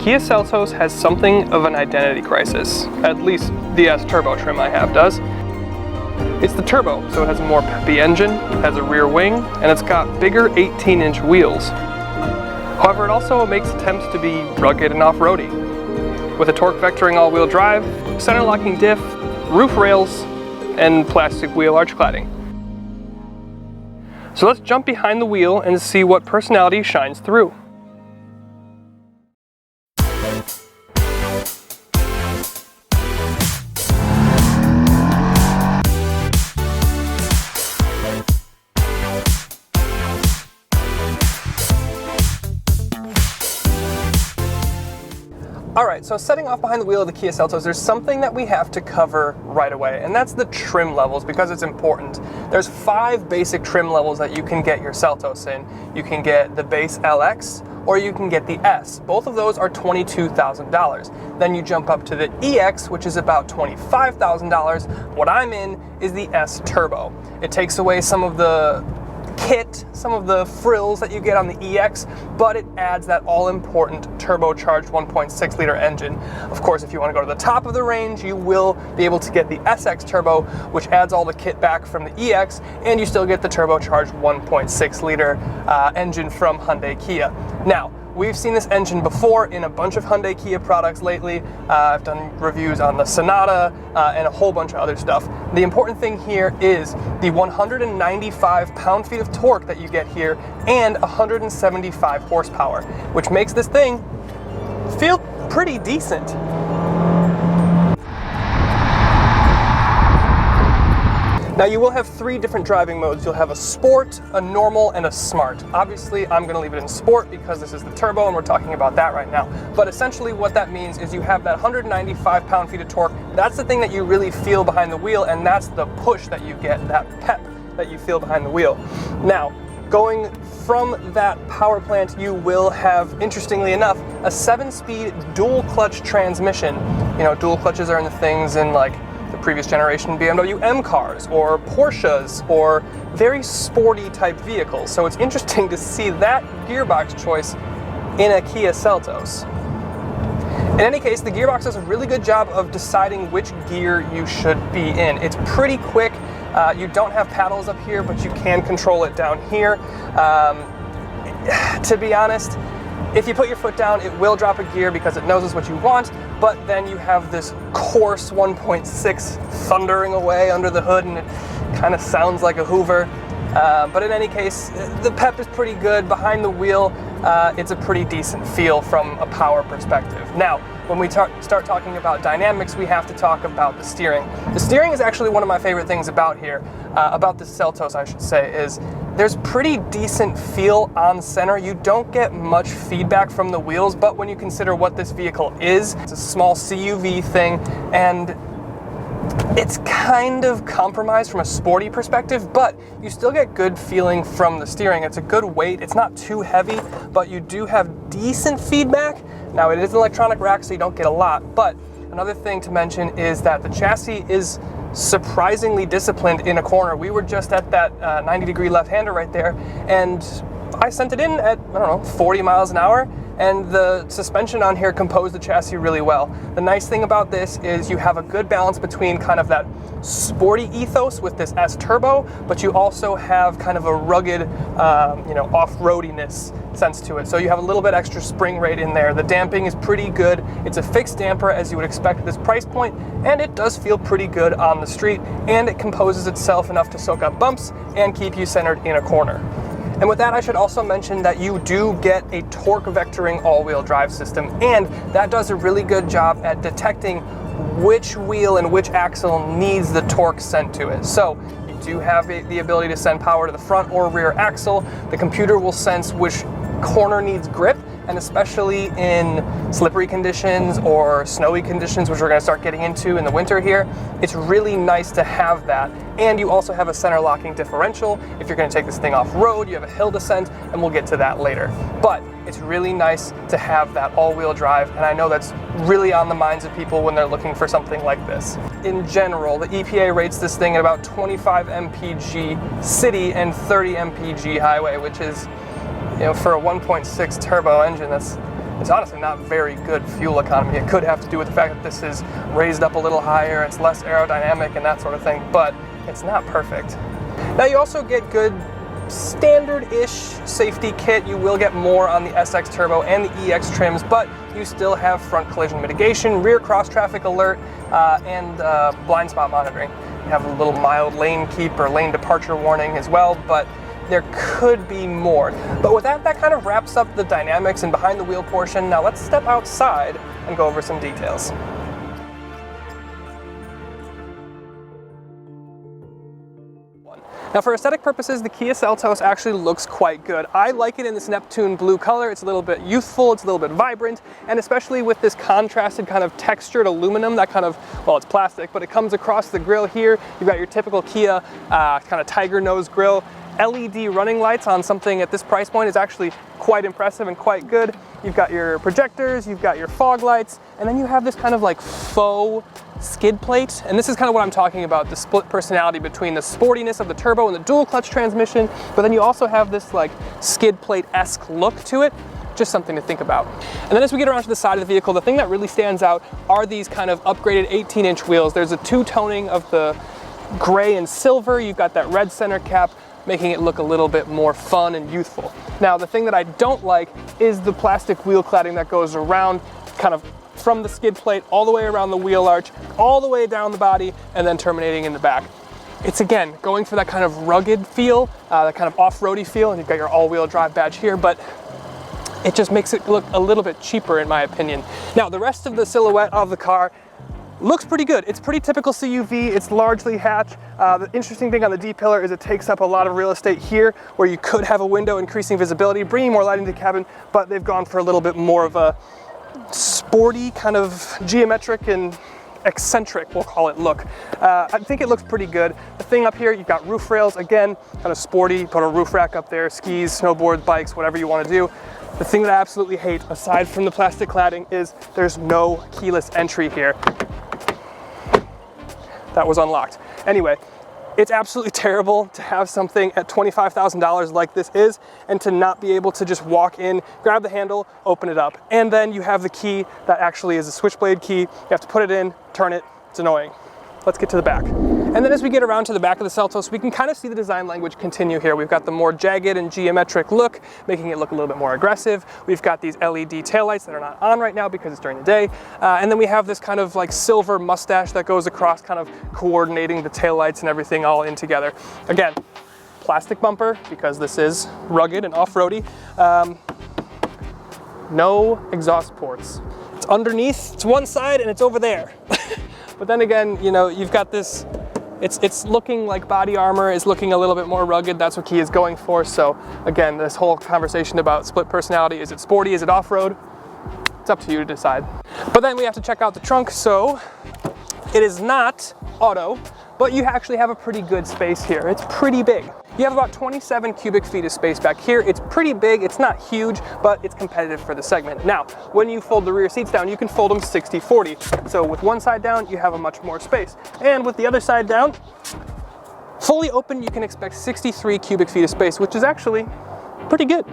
Kia Seltos has something of an identity crisis. At least the S Turbo trim I have does. It's the turbo, so it has a more peppy engine, has a rear wing, and it's got bigger 18-inch wheels. However, it also makes attempts to be rugged and off-roady, with a torque vectoring all-wheel drive, center locking diff, roof rails, and plastic wheel arch cladding. So let's jump behind the wheel and see what personality shines through. Alright, so setting off behind the wheel of the Kia Seltos, there's something that we have to cover right away, and that's the trim levels, because it's important. There's 5 basic trim levels that you can get your Seltos in. You can get the base LX, or you can get the S. Both of those are $22,000. Then you jump up to the EX, which is about $25,000. What I'm in is the S Turbo. It takes away some of the kit, some of the frills that you get on the EX, but it adds that all-important turbocharged 1.6 liter engine. Of course, if you want to go to the top of the range, you will be able to get the SX Turbo, which adds all the kit back from the EX, and you still get the turbocharged 1.6 liter engine from Hyundai Kia. Now, we've seen this engine before in a bunch of Hyundai Kia products lately. I've done reviews on the Sonata and a whole bunch of other stuff. The important thing here is the 195 pound-feet of torque that you get here and 175 horsepower, which makes this thing feel pretty decent. Now you will have 3 different driving modes. You'll have a sport, a normal, and a smart. Obviously, I'm going to leave it in sport because this is the turbo and we're talking about that right now. But essentially what that means is you have that 195 pound-feet of torque. That's the thing that you really feel behind the wheel, and that's the push that you get, that pep that you feel behind the wheel. Now, going from that power plant, you will have, interestingly enough, a 7-speed dual clutch transmission. You know, dual clutches are in the things in like the previous generation BMW M cars or Porsches or very sporty type vehicles. So it's interesting to see that gearbox choice in a Kia Seltos. In any case, the gearbox does a really good job of deciding which gear you should be in. It's pretty quick. You don't have paddles up here, but you can control it down here. To be honest, if you put your foot down, it will drop a gear because it knows it's what you want, but then you have this coarse 1.6 thundering away under the hood, and it kind of sounds like a Hoover. But in any case, the pep is pretty good. Behind the wheel, it's a pretty decent feel from a power perspective. Now, when we start talking about dynamics, we have to talk about the steering. The steering is actually one of my favorite things about here, about the Seltos, I should say, is there's pretty decent feel on center. You don't get much feedback from the wheels, but when you consider what this vehicle is, it's a small CUV thing, and it's kind of compromised from a sporty perspective, but you still get good feeling from the steering. It's a good weight. It's not too heavy, but you do have decent feedback. Now, it is an electronic rack, so you don't get a lot, but another thing to mention is that the chassis is surprisingly disciplined in a corner. We were just at that 90-degree left-hander right there, and I sent it in at, I don't know, 40 miles an hour, and the suspension on here composed the chassis really well. The nice thing about this is you have a good balance between kind of that sporty ethos with this S Turbo, but you also have kind of a rugged, you know, off-roadiness sense to it. So you have a little bit extra spring rate in there. The damping is pretty good. It's a fixed damper, as you would expect at this price point, and it does feel pretty good on the street, and it composes itself enough to soak up bumps and keep you centered in a corner. And with that, I should also mention that you do get a torque vectoring all-wheel drive system, and that does a really good job at detecting which wheel and which axle needs the torque sent to it. So you do have the ability to send power to the front or rear axle. The computer will sense which corner needs grip, and especially in slippery conditions or snowy conditions, which we're going to start getting into in the winter here, it's really nice to have that. And you also have a center locking differential. If you're going to take this thing off-road, you have a hill descent, and we'll get to that later. But it's really nice to have that all-wheel drive, and I know that's really on the minds of people when they're looking for something like this. In general, the EPA rates this thing at about 25 mpg city and 30 mpg highway, which is, you know, for a 1.6 turbo engine, that's it's honestly not very good fuel economy. It could have to do with the fact that this is raised up a little higher, it's less aerodynamic and that sort of thing, but it's not perfect. Now you also get good standard-ish safety kit. You will get more on the SX Turbo and the EX trims, but you still have front collision mitigation, rear cross-traffic alert, and blind spot monitoring. You have a little mild lane keep or lane departure warning as well, but there could be more. But with that, that kind of wraps up the dynamics and behind the wheel portion. Now let's step outside and go over some details. Now for aesthetic purposes, the Kia Seltos actually looks quite good. I like it in this Neptune blue color. It's a little bit youthful, it's a little bit vibrant, and especially with this contrasted kind of textured aluminum, that kind of, well, it's plastic, but it comes across the grille here. You've got your typical Kia kind of tiger nose grille. LED running lights on something at this price point is actually quite impressive and quite good. You've got your projectors, you've got your fog lights, and then you have this kind of like faux skid plate. And this is kind of what I'm talking about, the split personality between the sportiness of the turbo and the dual clutch transmission, but then you also have this like skid plate-esque look to it. Just something to think about. And then as we get around to the side of the vehicle, the thing that really stands out are these kind of upgraded 18-inch wheels. There's a two-toning of the gray and silver. You've got that red center cap, making it look a little bit more fun and youthful. Now, the thing that I don't like is the plastic wheel cladding that goes around, kind of from the skid plate all the way around the wheel arch, all the way down the body, and then terminating in the back. It's, again, going for that kind of rugged feel, that kind of off-roady feel, and you've got your all-wheel drive badge here, but it just makes it look a little bit cheaper in my opinion. Now, the rest of the silhouette of the car looks pretty good. It's pretty typical CUV. It's largely hatch. The interesting thing on the D-pillar is it takes up a lot of real estate here where you could have a window increasing visibility, bringing more light into the cabin, but they've gone for a little bit more of a sporty kind of geometric and eccentric, we'll call it, look. I think it looks pretty good. The thing up here, you've got roof rails, again, kind of sporty, put a roof rack up there, skis, snowboards, bikes, whatever you want to do. The thing that I absolutely hate, aside from the plastic cladding, is there's no keyless entry here. That was unlocked. Anyway, it's absolutely terrible to have something at $25,000 like this is, and to not be able to just walk in, grab the handle, open it up. And then you have the key that actually is a switchblade key. You have to put it in, turn it. It's annoying. Let's get to the back. And then as we get around to the back of the Seltos, we can kind of see the design language continue here. We've got the more jagged and geometric look, making it look a little bit more aggressive. We've got these LED taillights that are not on right now because it's during the day. And then we have this kind of like silver mustache that goes across, kind of coordinating the taillights and everything all in together. Again, plastic bumper because this is rugged and off-roady. No exhaust ports. It's underneath, it's one side and it's over there. But then again, you know, you've got this, it's looking like body armor, is looking a little bit more rugged. That's what Kia is going for. So again, this whole conversation about split personality, is it sporty, is it off-road? It's up to you to decide. But then we have to check out the trunk. So it is not auto, but you actually have a pretty good space here. It's pretty big. You have about 27 cubic feet of space back here. It's pretty big. It's not huge, but it's competitive for the segment. Now, when you fold the rear seats down, you can fold them 60-40. So with one side down, you have a much more space. And with the other side down, fully open, you can expect 63 cubic feet of space, which is actually pretty good.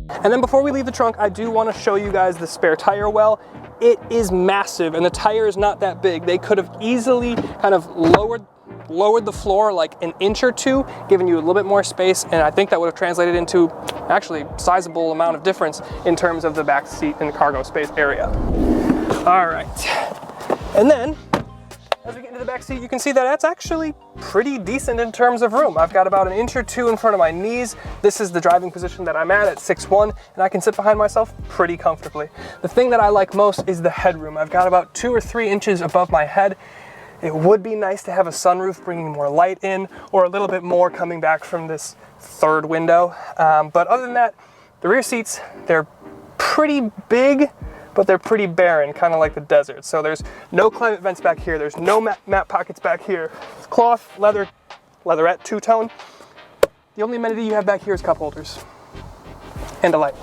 And then before we leave the trunk, I do want to show you guys the spare tire well. It is massive, and the tire is not that big. They could have easily kind of lowered the floor like an inch or two, giving you a little bit more space, and I think that would have translated into actually sizable amount of difference in terms of the back seat and cargo space area. All right, and then as we get into the back seat, you can see that that's actually pretty decent in terms of room. I've got about an inch or two in front of my knees. This is the driving position that I'm at 6'1", and I can sit behind myself pretty comfortably. The thing that I like most is the headroom. I've got about 2 or 3 inches above my head. It would be nice to have a sunroof bringing more light in, or a little bit more coming back from this third window. But other than that, the rear seats, they're pretty big, but they're pretty barren, kind of like the desert. So there's no climate vents back here. There's no mat pockets back here. It's cloth, leather, leatherette, two-tone. The only amenity you have back here is cup holders and a light.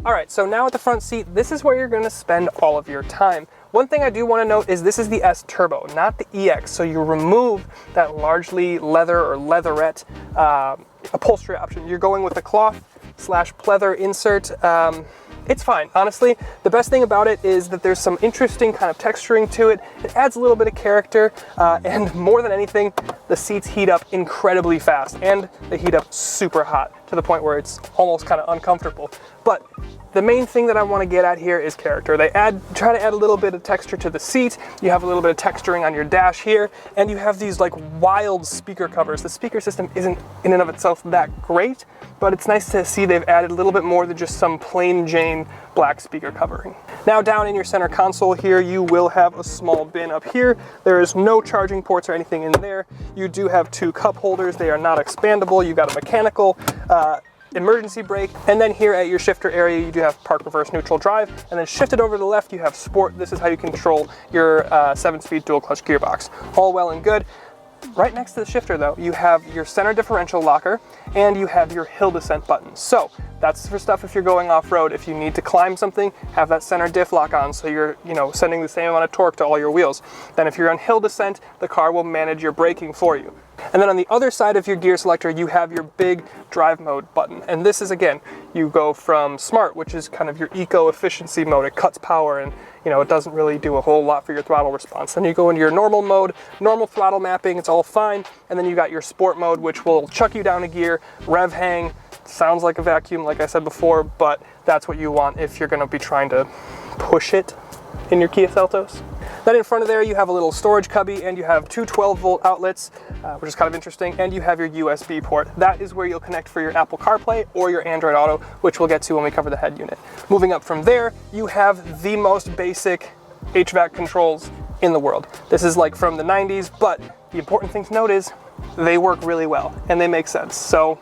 All right, so now at the front seat, this is where you're gonna spend all of your time. One thing I do want to note is this is the S Turbo, not the EX. So you remove that largely leather or leatherette upholstery option. You're going with the cloth pleather insert. It's fine, honestly. The best thing about it is that there's some interesting kind of texturing to it. It adds a little bit of character, and more than anything, the seats heat up incredibly fast, and they heat up super hot to the point where it's almost kind of uncomfortable. But the main thing that I want to get at here is character. They try to add a little bit of texture to the seat. You have a little bit of texturing on your dash here, and you have these like wild speaker covers. The speaker system isn't in and of itself that great, but it's nice to see they've added a little bit more than just some plain Jane black speaker covering. Now down in your center console here, you will have a small bin up here. There is no charging ports or anything in there. You do have 2 cup holders. They are not expandable. You've got a mechanical emergency brake, and then here at your shifter area you do have park, reverse, neutral, drive, and then shifted over to the left you have sport. This is how you control your 7-speed dual clutch gearbox. All well and good. Right next to the shifter though, you have your center differential locker and you have your hill descent button. So that's for stuff if you're going off-road. If you need to climb something, have that center diff lock on so you're, sending the same amount of torque to all your wheels. Then if you're on hill descent, the car will manage your braking for you. And then on the other side of your gear selector, you have your big drive mode button. And this is, again, you go from smart, which is kind of your eco-efficiency mode. It cuts power and, it doesn't really do a whole lot for your throttle response. Then you go into your normal mode, normal throttle mapping, it's all fine. And then you got your sport mode, which will chuck you down a gear, rev hang. Sounds like a vacuum, like I said before, but that's what you want if you're going to be trying to push it in your Kia Seltos. Then in front of there you have a little storage cubby and you have 2 12-volt outlets, which is kind of interesting, and you have your USB port. That is where you'll connect for your Apple CarPlay or your Android Auto, which we'll get to when we cover the head unit. Moving up from there, you have the most basic HVAC controls in the world. This is like from the 90s, but the important thing to note is they work really well and they make sense, so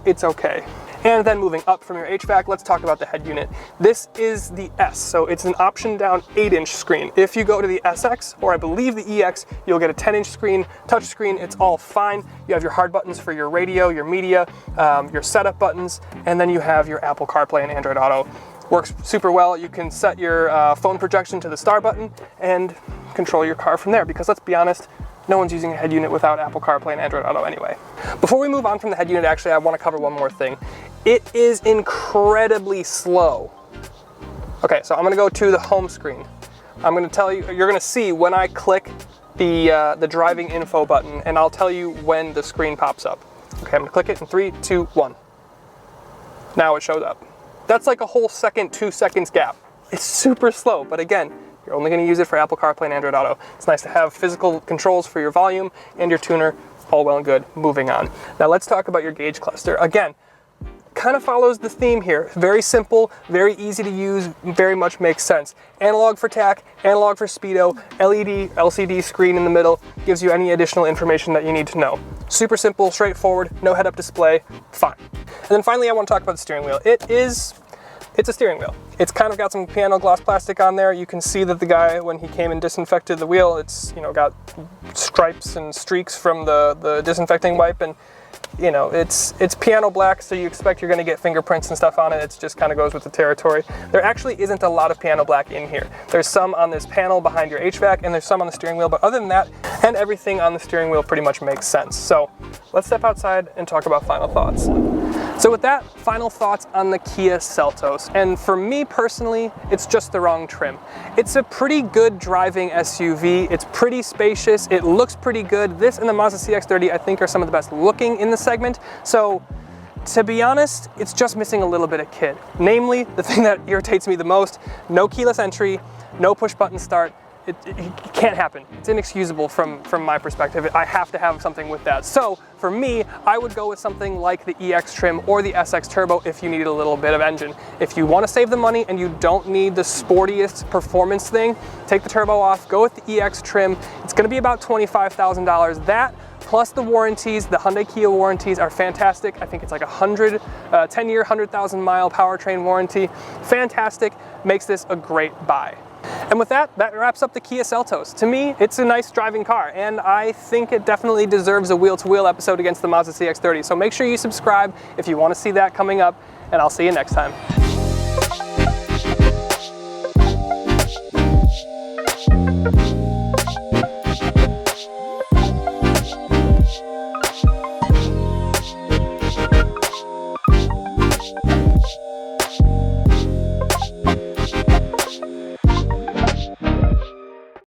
it's okay. And then moving up from your HVAC, let's talk about the head unit. This is the S, so it's an option down 8-inch screen. If you go to the SX, or I believe the EX, you'll get a 10-inch screen, touch screen, it's all fine. You have your hard buttons for your radio, your media, your setup buttons, and then you have your Apple CarPlay and Android Auto. Works super well. You can set your phone projection to the star button and control your car from there, because let's be honest, no one's using a head unit without Apple CarPlay and Android Auto anyway. Before we move on from the head unit, actually, I want to cover one more thing. It is incredibly slow. Okay, so I'm going to go to the home screen. I'm going to tell you, you're going to see when I click the driving info button, and I'll tell you when the screen pops up. Okay, I'm going to click it in 3, 2, 1. Now it shows up. That's like a whole second, 2 seconds gap. It's super slow, but again, you're only going to use it for Apple CarPlay and Android Auto. It's nice to have physical controls for your volume and your tuner. All well and good. Moving on. Now let's talk about your gauge cluster. Again, kind of follows the theme here. Very simple, very easy to use, very much makes sense. Analog for tach, analog for speedo, LED, LCD screen in the middle, gives you any additional information that you need to know. Super simple, straightforward, no head-up display, fine. And then finally I want to talk about the steering wheel. It's a steering wheel. It's kind of got some piano gloss plastic on there. You can see that the guy, when he came and disinfected the wheel, it's got stripes and streaks from the disinfecting wipe, and it's piano black, so you expect you're going to get fingerprints and stuff on it. It just kind of goes with the territory. There actually isn't a lot of piano black in here. There's some on this panel behind your HVAC, and there's some on the steering wheel, but other than that, and everything on the steering wheel pretty much makes sense. So let's step outside and talk about final thoughts. So with that, final thoughts on the Kia Seltos. And for me personally, it's just the wrong trim. It's a pretty good driving SUV. It's pretty spacious. It looks pretty good. This and the Mazda CX-30, I think, are some of the best looking in the segment. So to be honest, it's just missing a little bit of kit. Namely, the thing that irritates me the most, no keyless entry, no push button start. It can't happen. It's inexcusable from my perspective. I have to have something with that. So for me, I would go with something like the EX trim or the SX Turbo if you needed a little bit of engine. If you want to save the money and you don't need the sportiest performance thing, take the turbo off, go with the EX trim. It's going to be about $25,000. That plus the warranties, the Hyundai Kia warranties are fantastic. I think it's like a 10-year, 100,000 mile powertrain warranty. Fantastic, makes this a great buy. And with that, that wraps up the Kia Seltos. To me, it's a nice driving car, and I think it definitely deserves a wheel-to-wheel episode against the Mazda CX-30. So make sure you subscribe if you want to see that coming up, and I'll see you next time.